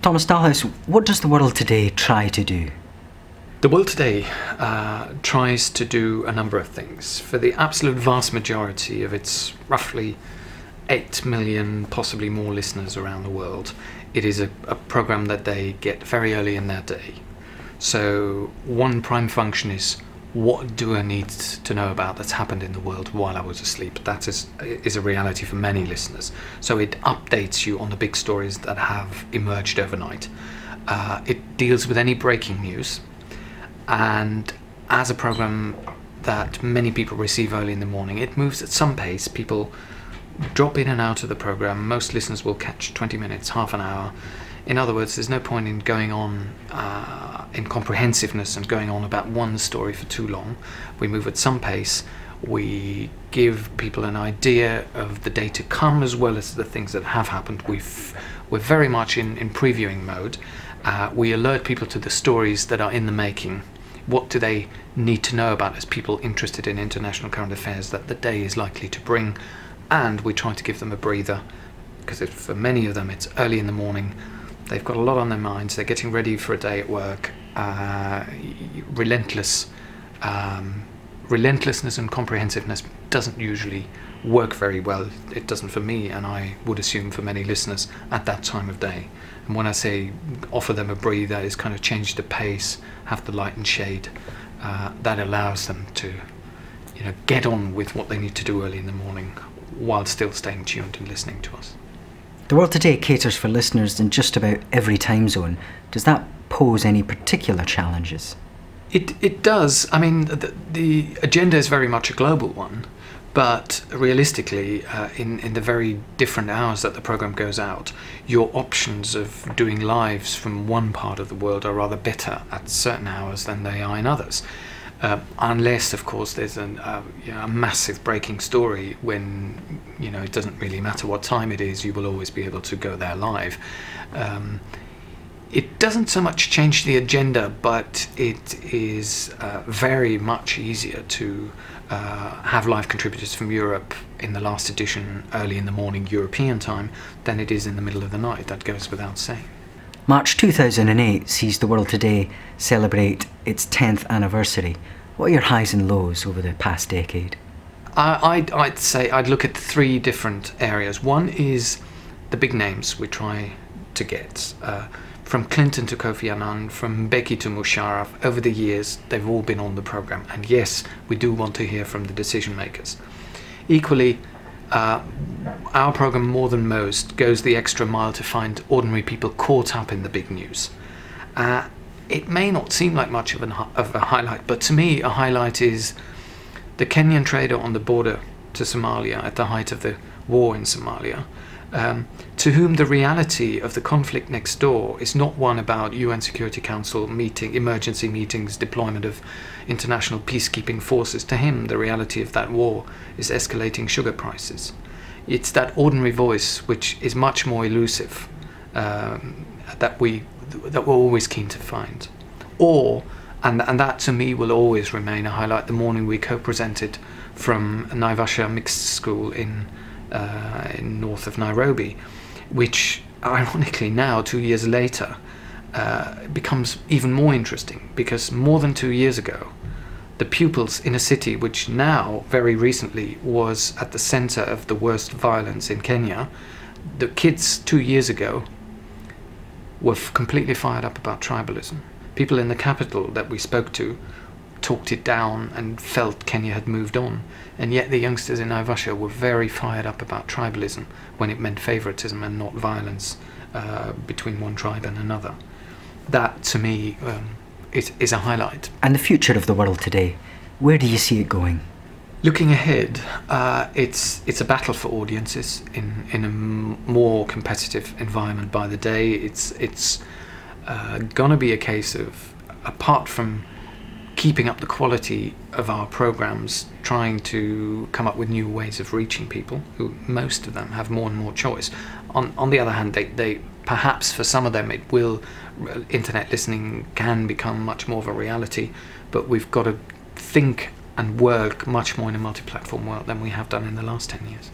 Thomas Dahlhaus, what does the world today try to do? The world today tries to do a number of things. For the absolute vast majority of its roughly 8 million, possibly more listeners around the world, it is a program that they get very early in their day. So one prime function is, what do I need to know about that's happened in the world while I was asleep? That is a reality for many listeners. So it updates you on the big stories that have emerged overnight. It deals with any breaking news. And as a program that many people receive early in the morning, it moves at some pace. People drop in and out of the program. Most listeners will catch 20 minutes, half an hour. In other words, there's no point in going on in comprehensiveness and going on about one story for too long. We move at some pace. We give people an idea of the day to come as well as the things that have happened. We're very much in previewing mode. We alert people to the stories that are in the making. What do they need to know about as people interested in international current affairs that the day is likely to bring? And we try to give them a breather, because for many of them it's early in the morning. They've got a lot on their minds. They're getting ready for a day at work. Relentlessness and comprehensiveness doesn't usually work very well. It doesn't for me, and I would assume for many listeners at that time of day. And when I say offer them a breather, is kind of change the pace, have the light and shade. That allows them to, get on with what they need to do early in the morning while still staying tuned and listening to us. The world today caters for listeners in just about every time zone. Does that pose any particular challenges? It does. I mean, the agenda is very much a global one, but realistically, in the very different hours that the program goes out, your options of doing lives from one part of the world are rather better at certain hours than they are in others. Unless, of course, there's a massive breaking story when, it doesn't really matter what time it is, you will always be able to go there live. It doesn't so much change the agenda, but it is very much easier to have live contributors from Europe in the last edition early in the morning European time than it is in the middle of the night. That goes without saying. March 2008 sees the world today celebrate its 10th anniversary. What are your highs and lows over the past decade? I'd say I'd look at 3 different areas. One is the big names we try to get. From Clinton to Kofi Annan, from Becky to Musharraf, over the years they've all been on the program. And yes, we do want to hear from the decision makers. Equally, our program, more than most, goes the extra mile to find ordinary people caught up in the big news. It may not seem like much of a highlight, but to me a highlight is the Kenyan trader on the border to Somalia at the height of the war in Somalia, to whom the reality of the conflict next door is not one about UN Security Council emergency meetings, deployment of international peacekeeping forces. To him, the reality of that war is escalating sugar prices. It's that ordinary voice which is much more elusive that we're always keen to find. And that to me will always remain a highlight. The morning we co-presented from Naivasha Mixed School in north of Nairobi, which ironically now, 2 years later, becomes even more interesting, because more than 2 years ago, the pupils in a city which now, very recently, was at the center of the worst violence in Kenya, the kids 2 years ago were completely fired up about tribalism. People in the capital that we spoke to talked it down and felt Kenya had moved on, and yet the youngsters in Naivasha were very fired up about tribalism when it meant favoritism and not violence between one tribe and another. That, to me, is a highlight. And the future of the world today, where do you see it going? Looking ahead, it's a battle for audiences in a more competitive environment by the day. It's gonna be a case of, apart from keeping up the quality of our programs, trying to come up with new ways of reaching people, who most of them have more and more choice. On the other hand, they perhaps for some of them internet listening can become much more of a reality, but we've got to think and work much more in a multi-platform world than we have done in the last 10 years.